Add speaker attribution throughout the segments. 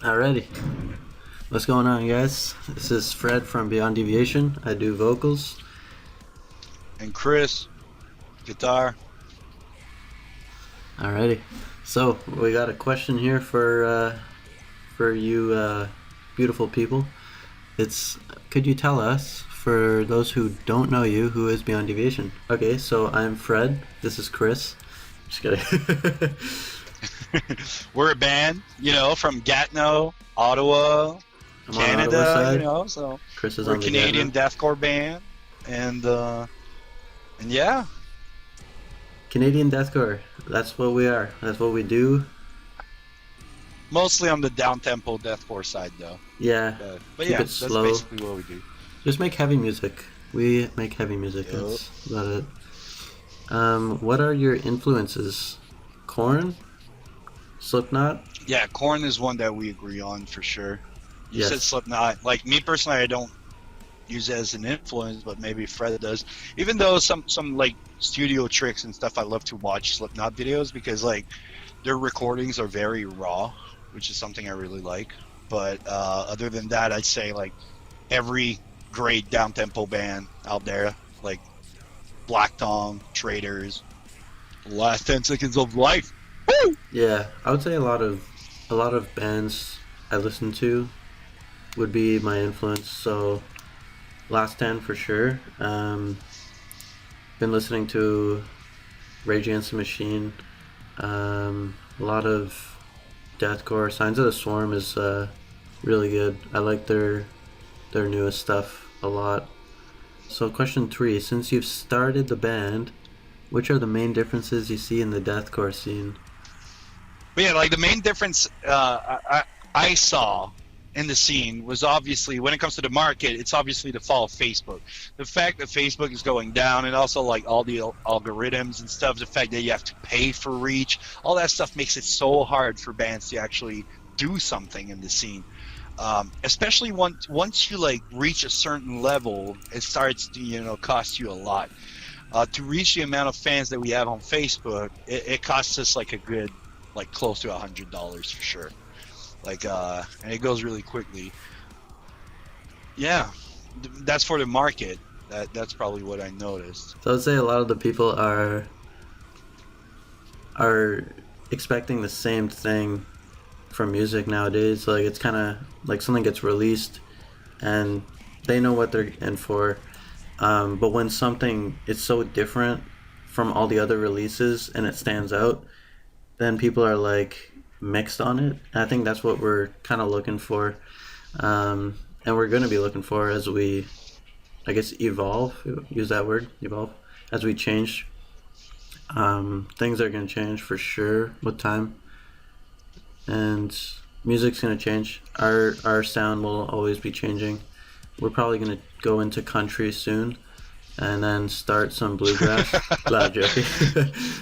Speaker 1: Alrighty. What's going on, guys? This is Fred from Beyond Deviation. I do vocals.
Speaker 2: And Chris, guitar.
Speaker 1: Alrighty. So, we got a question here for you beautiful people. It's, could you tell us, for those who don't know you, who is Beyond Deviation? Okay, so I'm Fred. This is Chris. Just kidding.
Speaker 2: We're a band, from Gatineau, Ottawa,
Speaker 1: I'm
Speaker 2: Canada, so
Speaker 1: Chris is
Speaker 2: we're
Speaker 1: on
Speaker 2: a
Speaker 1: the
Speaker 2: Canadian
Speaker 1: Gatineau.
Speaker 2: deathcore band, and yeah,
Speaker 1: Canadian deathcore. That's what we are. That's what we do.
Speaker 2: mostly on the down-tempo deathcore side, though.
Speaker 1: Yeah.
Speaker 2: But
Speaker 1: Keep
Speaker 2: yeah,
Speaker 1: it
Speaker 2: that's
Speaker 1: slow.
Speaker 2: basically what we do.
Speaker 1: Just make heavy music. We make heavy music.
Speaker 2: Yep.
Speaker 1: That's about it. What are your influences? Korn? Slipknot?
Speaker 2: Yeah, Korn is one that we agree on for sure. You
Speaker 1: Yes.
Speaker 2: said Slipknot. Like me personally, I don't use it as an influence, but maybe Fred does. Even though some like studio tricks and stuff, I love to watch Slipknot videos because like their recordings are very raw, which is something I really like. But other than that, I'd say like every great down-tempo band out there, like Black Tongue, Traders, The Last 10 Seconds of Life. Woo!
Speaker 1: Yeah, I would say a lot of bands I listen to would be my influence. So, Last 10 for sure. Been listening to Rage Against the Machine. A lot of deathcore. Signs of the Swarm is really good. I like their newest stuff a lot. So question 3, since you've started the band, which are the main differences you see in the deathcore scene?
Speaker 2: But yeah, like the main difference I saw in the scene was obviously when it comes to the market, it's obviously the fall of Facebook. The fact that Facebook is going down, and also like all the algorithms and stuff, the fact that you have to pay for reach, all that stuff makes it so hard for bands to actually do something in the scene. Especially once you like reach a certain level, it starts to cost you a lot. To reach the amount of fans that we have on Facebook, it costs us like a good like close to $100 for sure. Like and it goes really quickly. Yeah, that's for the market. That's probably what I noticed.
Speaker 1: So I'd say a lot of the people are expecting the same thing from music nowadays. Like it's kind of like something gets released and they know what they're in for. But when something is so different from all the other releases and it stands out, then people are like mixed on it. And I think that's what we're kind of looking for. And we're going to be looking for as we, I guess, evolve. Use that word, evolve. As we change. Things are going to change for sure with time. And music's going to change. Our sound will always be changing. We're probably going to go into country soon and then start some bluegrass. Loud joking.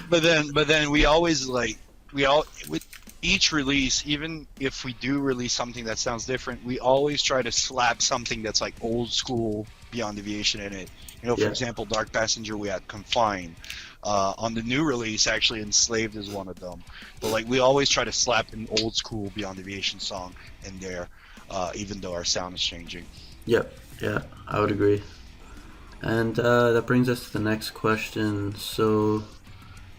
Speaker 2: But then we always like with each release, even if we do release something that sounds different, we always try to slap something that's like old school Beyond Deviation in it. For
Speaker 1: Yeah.
Speaker 2: example, Dark Passenger, we had Confined. On the new release, actually, Enslaved is one of them. But like we always try to slap an old school Beyond Deviation song in there, even though our sound is changing.
Speaker 1: Yep, yeah, I would agree. And that brings us to the next question. So,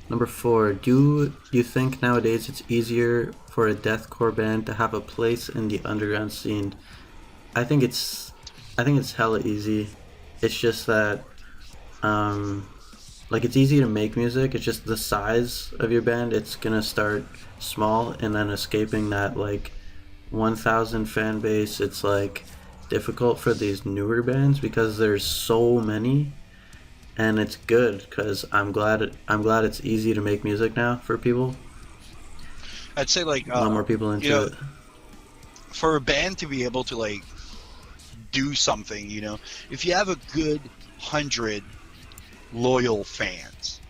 Speaker 1: number 4, do you think nowadays it's easier for a deathcore band to have a place in the underground scene? I think it's hella easy. It's just that, like it's easy to make music. It's just the size of your band. It's gonna start small and then escaping that like 1,000 fan base. It's like difficult for these newer bands because there's so many, and it's good because I'm glad it's easy to make music now for people.
Speaker 2: I'd say like
Speaker 1: A lot more people into it.
Speaker 2: for a band to be able to like do something, if you have a good 100 loyal fans,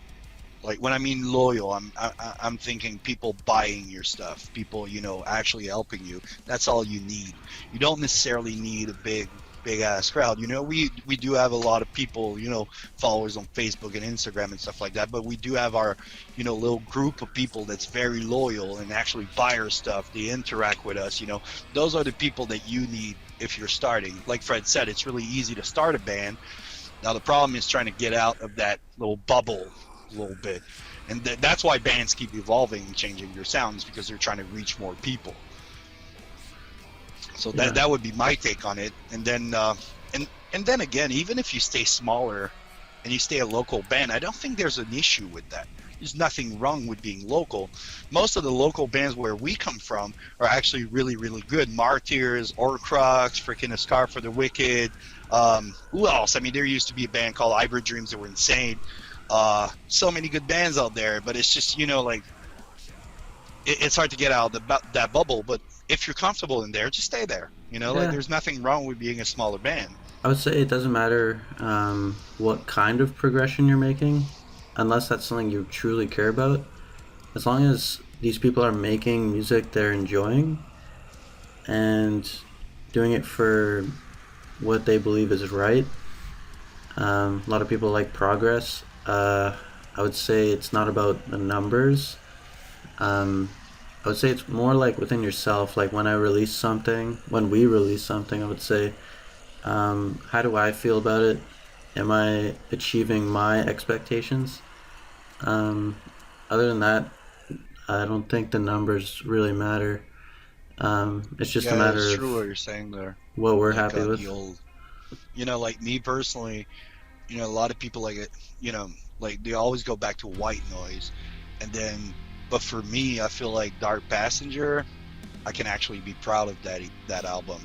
Speaker 2: like when I mean loyal, I'm thinking people buying your stuff, people actually helping you. That's all you need. You don't necessarily need a big big ass crowd. We do have a lot of people, followers on Facebook and Instagram and stuff like that, but we do have our little group of people that's very loyal and actually buy our stuff. They interact with us. Those are the people that you need if you're starting. Like Fred said, it's really easy to start a band. Now the problem is trying to get out of that little bubble a little bit, and that's why bands keep evolving and changing their sounds, because they're trying to reach more people. So that would be my take on it. And then and then again, even if you stay smaller and you stay a local band, I don't think there's an issue with that. There's nothing wrong with being local. Most of the local bands where we come from are actually really, really good. Martyrs, Orcrux, freaking A Scar for the Wicked. Who else? I mean, there used to be a band called Ibra Dreams that were insane. So many good bands out there, but it's just, it's hard to get out of that bubble. But if you're comfortable in there, just stay there. Like there's nothing wrong with being a smaller band.
Speaker 1: I would say it doesn't matter what kind of progression you're making, unless that's something you truly care about. As long as these people are making music they're enjoying and doing it for what they believe is right. A lot of people like progress. I would say it's not about the numbers. I would say it's more like within yourself. Like when we release something, I would say, how do I feel about it? Am I achieving my expectations? Other than that, I don't think the numbers really matter. It's just a matter
Speaker 2: it's
Speaker 1: of
Speaker 2: true what you're saying there.
Speaker 1: what we're happy with.
Speaker 2: Like me personally, a lot of people like it, like they always go back to White Noise, but for me, I feel like Dark Passenger, I can actually be proud of that album.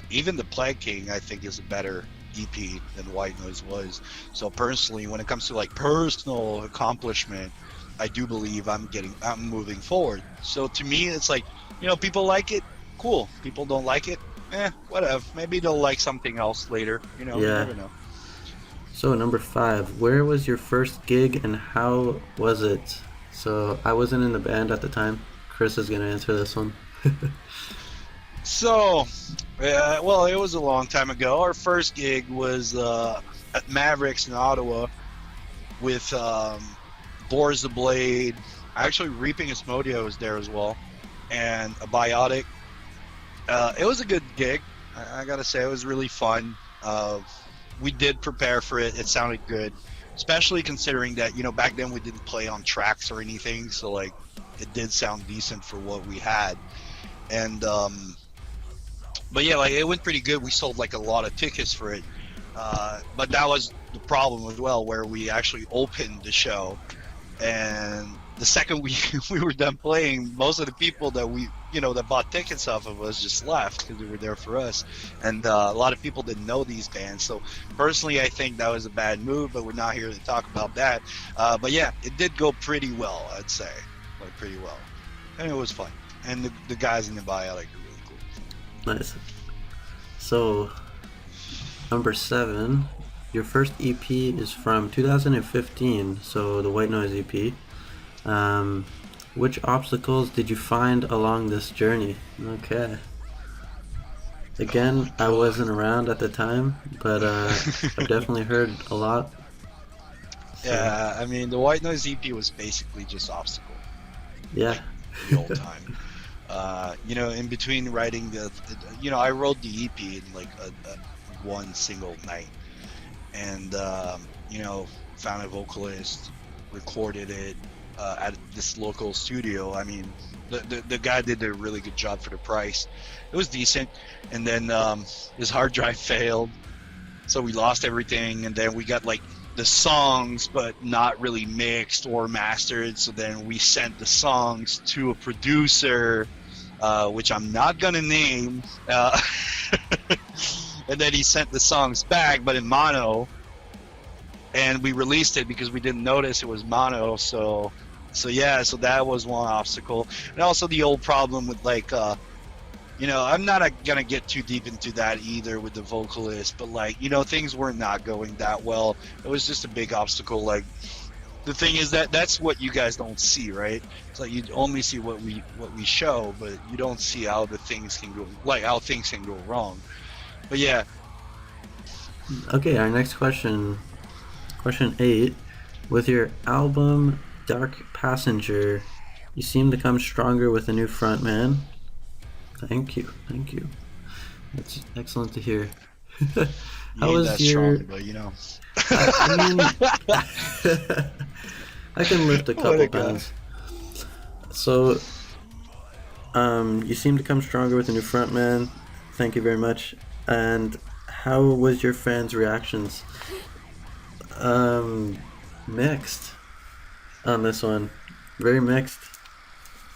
Speaker 2: Even the Plague King, I think, is a better EP than White Noise was. So personally, when it comes to like personal accomplishment, I do believe I'm moving forward. So to me, it's like, people like it, cool. People don't like it, whatever. Maybe they'll like something else later. You never know.
Speaker 1: So number 5, where was your first gig and how was it? So I wasn't in the band at the time. Chris is gonna answer this one.
Speaker 2: So, well, it was a long time ago. Our first gig was at Mavericks in Ottawa with Boars the Blade. Actually, Reaping Asmodia was there as well, and a Biotic. It was a good gig. I gotta say, it was really fun. We did prepare for it. It sounded good, especially considering that, back then we didn't play on tracks or anything, so like it did sound decent for what we had. And but yeah, like it went pretty good. We sold like a lot of tickets for it, but that was the problem as well, where we actually opened the show, and the second we were done playing, most of the people that that bought tickets off of us just left because they were there for us, and a lot of people didn't know these bands. So personally, I think that was a bad move, but we're not here to talk about that. But yeah, it did go pretty well, I'd say, like pretty well, and it was fun. And the guys in the Biotic are really cool.
Speaker 1: Nice. So number 7, your first EP is from 2015, so the White Noise EP. Which obstacles did you find along this journey? Okay. Again, I wasn't around at the time, but I've definitely heard a lot.
Speaker 2: So. Yeah, I mean, the White Noise EP was basically just obstacle.
Speaker 1: Yeah.
Speaker 2: Like, the whole time. In between writing I wrote the EP in like a one single night, and found a vocalist, recorded it at this local studio. I mean, the guy did a really good job for the price. It was decent, and then his hard drive failed, so we lost everything, and then we got like the songs but not really mixed or mastered, so then we sent the songs to a producer, which I'm not gonna name, and then he sent the songs back but in mono, and we released it because we didn't notice it was mono. So that was one obstacle. And also the old problem with like I'm not gonna get too deep into that either with the vocalist, but like things were not going that well. It was just a big obstacle. Like the thing is that's what you guys don't see, right? It's like you only see what we show, but you don't see how things can go wrong. But yeah.
Speaker 1: Okay, our next question. Question 8. With your album Dark Passenger, you seem to come stronger with a new frontman. Thank you. That's excellent to hear.
Speaker 2: You ain't that strong, but you know.
Speaker 1: I mean, I can lift a couple pounds. So, you seem to come stronger with a new frontman. Thank you very much. And how was your fans' reactions? Mixed on this one. Very mixed.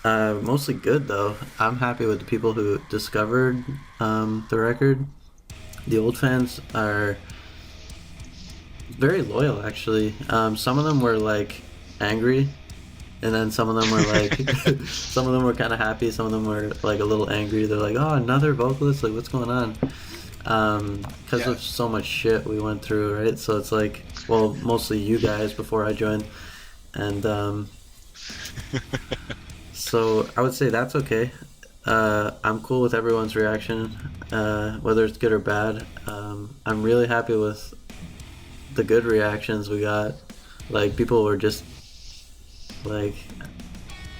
Speaker 1: Mostly good though. I'm happy with the people who discovered the record. The old fans are very loyal, actually. Some of them were like angry, and then some of them were like, some of them were kind of happy. Some of them were like a little angry. They're like, "Oh, another vocalist! Like, what's going on?" Because of so much shit we went through, right? So it's like, well, mostly you guys before I joined, and so I would say that's okay. I'm cool with everyone's reaction, whether it's good or bad. I'm really happy with the good reactions we got. Like, people were just like,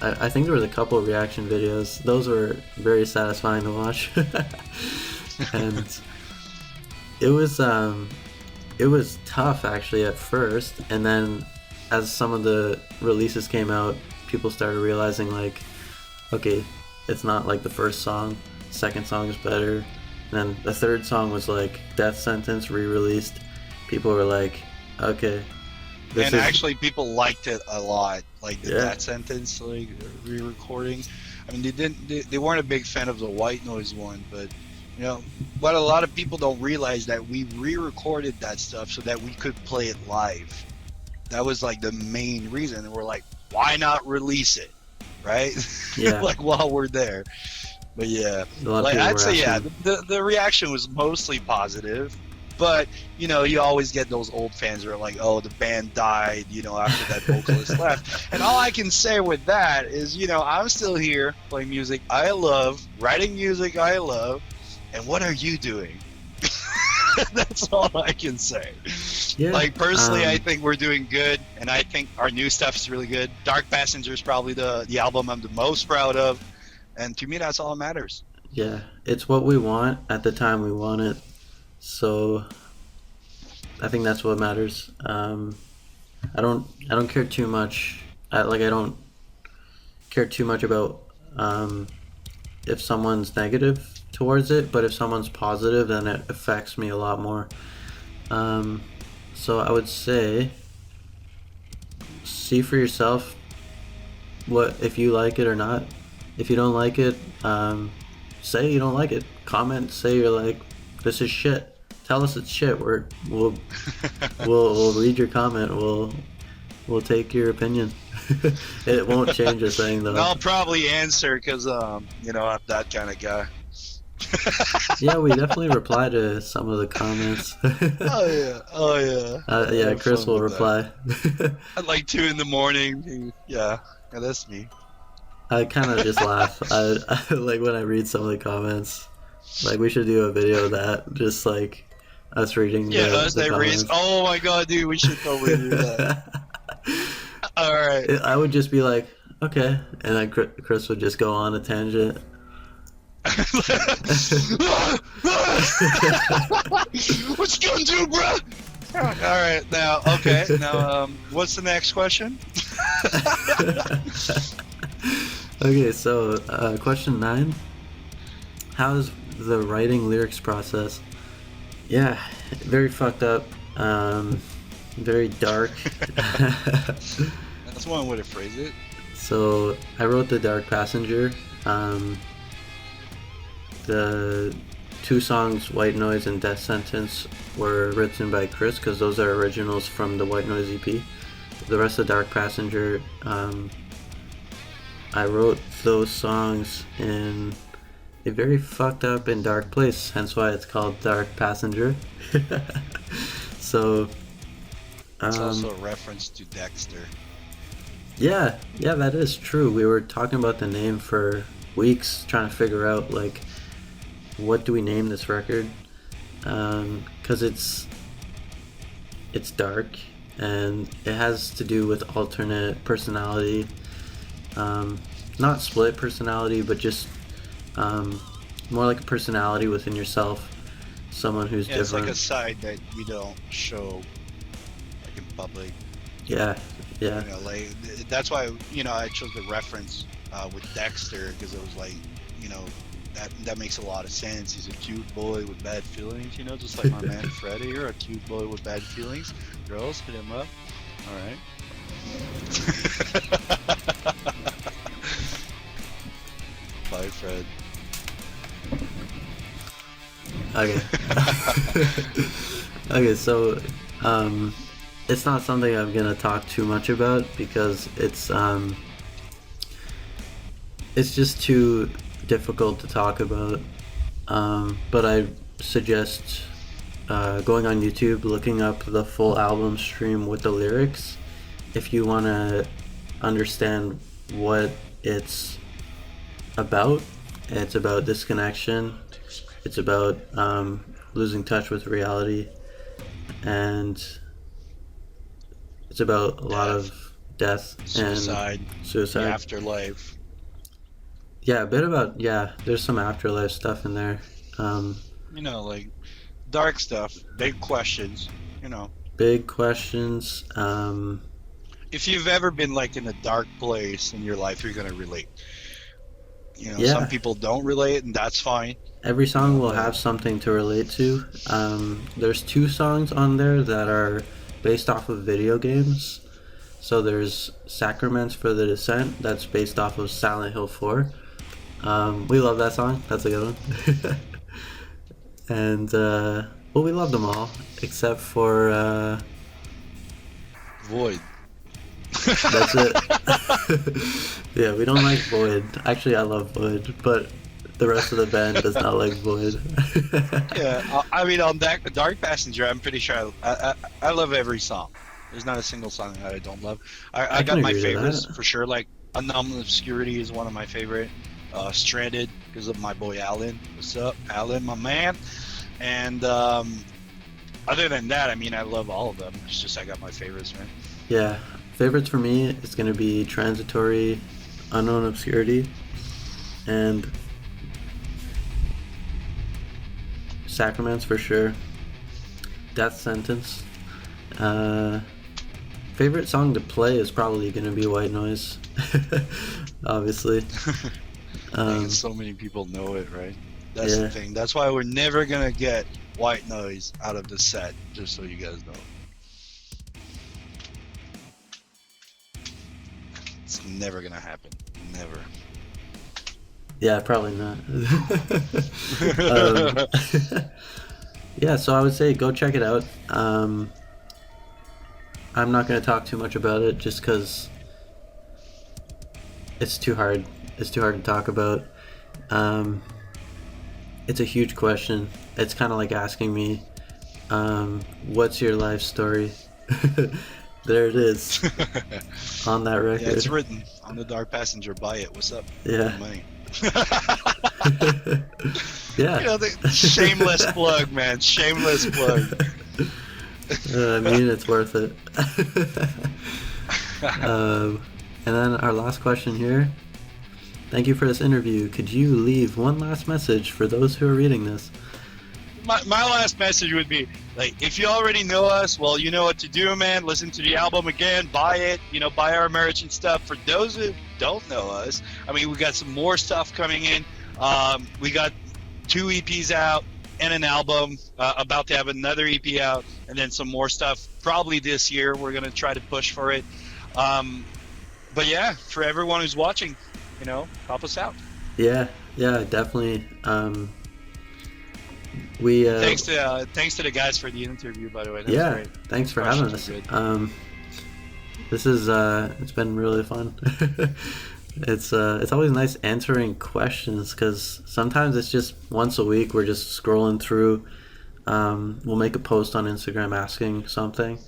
Speaker 1: I think there was a couple of reaction videos. Those were very satisfying to watch. And it was tough actually at first, and then as some of the releases came out, people started realizing like, okay, it's not like the first song, second song is better. And then the third song was like Death Sentence re-released. People were like, okay,
Speaker 2: and actually people liked it a lot, like the Death Sentence like re-recording. I mean, they weren't a big fan of the White Noise one, but you know what, a lot of people don't realize that we re-recorded that stuff so that we could play it live. That was like the main reason, and we're like, why not release it, right?
Speaker 1: Yeah.
Speaker 2: Like while we're there. But yeah, like I'd say the reaction was mostly positive, but you know, you always get those old fans who are like, oh, the band died, you know, after that vocalist left. And all I can say with that is, you know, I'm still here playing music I love, writing music I love, and what are you doing? That's all I can say. Yeah, like personally, I think we're doing good, and I think our new stuff is really good. Dark Passenger is probably the album I'm the most proud of, and to me, that's all that matters.
Speaker 1: Yeah, it's what we want at the time we want it, so I think that's what matters. I don't care too much. I don't care too much about if someone's negative towards it, but if someone's positive, then it affects me a lot more. So I would say, see for yourself what if you like it or not. If you don't like it, say you don't like it. Comment, say you're like, this is shit. Tell us it's shit. We'll read your comment. We'll take your opinion. It won't change a thing though.
Speaker 2: I'll probably answer because you know, I'm that kind of guy.
Speaker 1: Yeah, we definitely reply to some of the comments.
Speaker 2: Oh yeah.
Speaker 1: Chris will reply.
Speaker 2: At like 2 a.m. Yeah, that's me.
Speaker 1: I kind of just laugh. I like when I read some of the comments. Like, we should do a video of that, just like us reading.
Speaker 2: Yeah, the comments. Oh my god, dude, we should totally do that. All right.
Speaker 1: I would just be like, okay, and then Chris would just go on a tangent.
Speaker 2: What you gonna do, bro? All right, now, okay, now, what's the next question?
Speaker 1: Okay, so question 9. How's the writing lyrics process? Yeah, very fucked up. Very dark.
Speaker 2: That's one way to phrase it.
Speaker 1: So I wrote the Dark Passenger. The 2 songs, White Noise and Death Sentence, were written by Chris because those are originals from the White Noise EP. The rest of Dark Passenger, I wrote those songs in a very fucked up and dark place, hence why it's called Dark Passenger. So
Speaker 2: it's also a reference to Dexter.
Speaker 1: Yeah, that is true. We were talking about the name for weeks, trying to figure out like, what do we name this record? because it's dark, and it has to do with alternate personality, not split personality, but just more like a personality within yourself, someone who's different.
Speaker 2: It's like a side that you don't show like in public.
Speaker 1: Yeah.
Speaker 2: Like that's why I chose the reference with Dexter, because it was like that makes a lot of sense. He's a cute boy with bad feelings, just like my man Freddie. You're a cute boy with bad feelings. Girls, hit him up. All right. Bye, Fred.
Speaker 1: Okay. Okay, so it's not something I'm gonna talk too much about because it's just too difficult to talk about. But I suggest going on YouTube, looking up the full album stream with the lyrics if you want to understand what it's about. It's about disconnection. It's about losing touch with reality, and it's about a lot of death
Speaker 2: Suicide,
Speaker 1: and suicide.
Speaker 2: the afterlife.
Speaker 1: Yeah, a bit about, there's some afterlife stuff in there.
Speaker 2: Like dark stuff, big questions,
Speaker 1: Big questions.
Speaker 2: If you've ever been like in a dark place in your life, you're going to relate. Some people don't relate, and that's fine.
Speaker 1: Every song will have something to relate to. There's 2 songs on there that are based off of video games. So there's Sacraments for the Descent, that's based off of Silent Hill 4. We love that song, that's a good one. And, we love them all, except for,
Speaker 2: Void.
Speaker 1: That's it. Yeah, we don't like Void. Actually, I love Void, but the rest of the band does not like Void.
Speaker 2: Yeah, I mean, on Dark Passenger, I'm pretty sure I love every song. There's not a single song that I don't love. I got my favorites for sure. Like Anomalous Obscurity is one of my favorite. Stranded, because of my boy Alan. What's up, Alan, my man? And other than that, I mean, I love all of them. It's just I got my favorites, man.
Speaker 1: Yeah, favorites for me is going to be Transitory, Unknown Obscurity, and Sacraments for sure. Death Sentence. Favorite song to play is probably going to be White Noise, obviously.
Speaker 2: So many people know it, right? That's the thing. That's why we're never going to get White Noise out of the set, just so you guys know. It's never gonna happen. Never.
Speaker 1: Yeah, probably not. Yeah, so I would say go check it out. I'm not gonna talk too much about it just because it's too hard. It's too hard to talk about. It's a huge question. It's kind of like asking me, what's your life story? There it is. On that record.
Speaker 2: Yeah, it's written on the Dark Passenger. Buy it. What's up?
Speaker 1: Yeah.
Speaker 2: Money.
Speaker 1: Yeah.
Speaker 2: The shameless plug, man. Shameless plug.
Speaker 1: I mean, it's worth it. And then our last question here. Thank you for this interview. Could you leave one last message for those who are reading this?
Speaker 2: My last message would be, like, if you already know us, well, you know what to do, man. Listen to the album again, buy it, buy our merch and stuff. For those who don't know us, I mean, we got some more stuff coming in. We got 2 EPs out and an album, about to have another EP out, and then some more stuff probably this year. We're going to try to push for it. But yeah, for everyone who's watching, help us out.
Speaker 1: Yeah, definitely.
Speaker 2: Thanks to the guys for the interview, by the way. That's great.
Speaker 1: Thanks for having us. This is it's been really fun. It's always nice answering questions because sometimes it's just once a week we're just scrolling through. We'll make a post on Instagram asking something,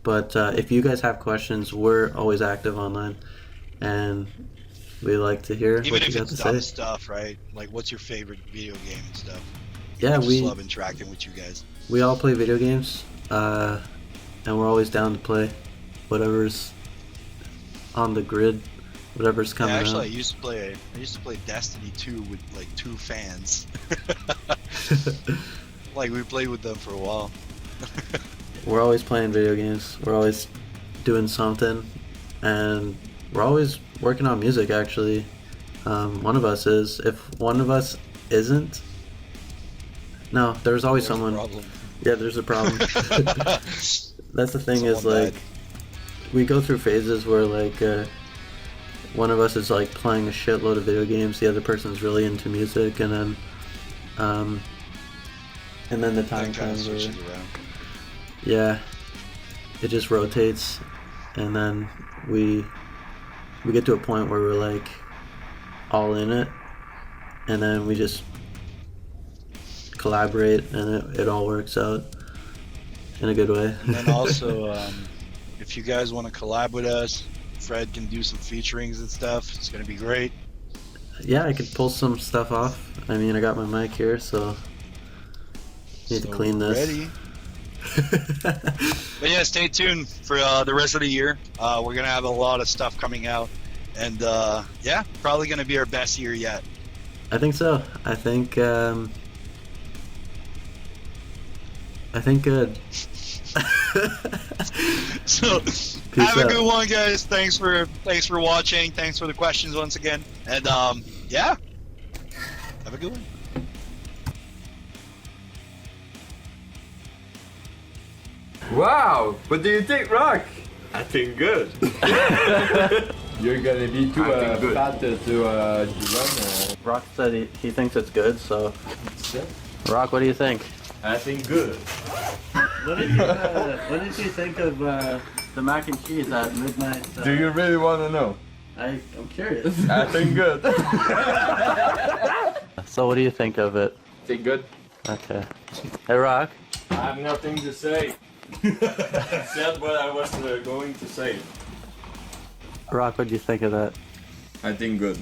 Speaker 1: but if you guys have questions, we're always active online, and we like to hear
Speaker 2: even
Speaker 1: what
Speaker 2: if
Speaker 1: you got
Speaker 2: it's
Speaker 1: to
Speaker 2: dumb
Speaker 1: say.
Speaker 2: stuff, right? Like, what's your favorite video game and stuff?
Speaker 1: Yeah,
Speaker 2: I just love interacting with you guys.
Speaker 1: We all play video games, and we're always down to play whatever's on the grid, whatever's coming
Speaker 2: Yeah, actually,
Speaker 1: out.
Speaker 2: I used to play Destiny 2 with like 2 fans. Like we played with them for a while.
Speaker 1: We're always playing video games. We're always doing something, and we're always working on music. Actually, one of us is. If one of us isn't, no, there's always someone. Yeah, there's a problem. That's the thing is like, we go through phases where like one of us is like playing a shitload of video games, the other person's really into music, and then the time comes where, yeah, it just rotates, and then we get to a point where we're like all in it, and then we just collaborate, and it all works out in a good way.
Speaker 2: And then also, if you guys want to collab with us, Fred can do some featurings and stuff. It's gonna be great.
Speaker 1: Yeah, I could pull some stuff off. I mean, I got my mic here, so need to clean this.
Speaker 2: Ready. But yeah, stay tuned for the rest of the year. We're gonna have a lot of stuff coming out, and yeah, probably gonna be our best year yet.
Speaker 1: I think so. I think good.
Speaker 2: So
Speaker 1: Peace
Speaker 2: have a
Speaker 1: out.
Speaker 2: good one, guys. Thanks for watching. Thanks for the questions once again, and yeah, have a good one.
Speaker 3: Wow, what do you think, Rock?
Speaker 4: I think good.
Speaker 3: You're gonna be too
Speaker 4: I think good.
Speaker 3: fat to run.
Speaker 1: Rock said he thinks it's good, so Rock, what do you think?
Speaker 4: I think good.
Speaker 1: What did you think of the mac and cheese at midnight?
Speaker 3: Do you really want to know?
Speaker 1: I'm curious.
Speaker 3: I think good.
Speaker 1: So what do you think of it?
Speaker 3: Think good.
Speaker 1: Okay. Hey, Rock.
Speaker 4: I have nothing to say. Said what I was going to say.
Speaker 1: Rock, what do you think of that?
Speaker 3: I think good.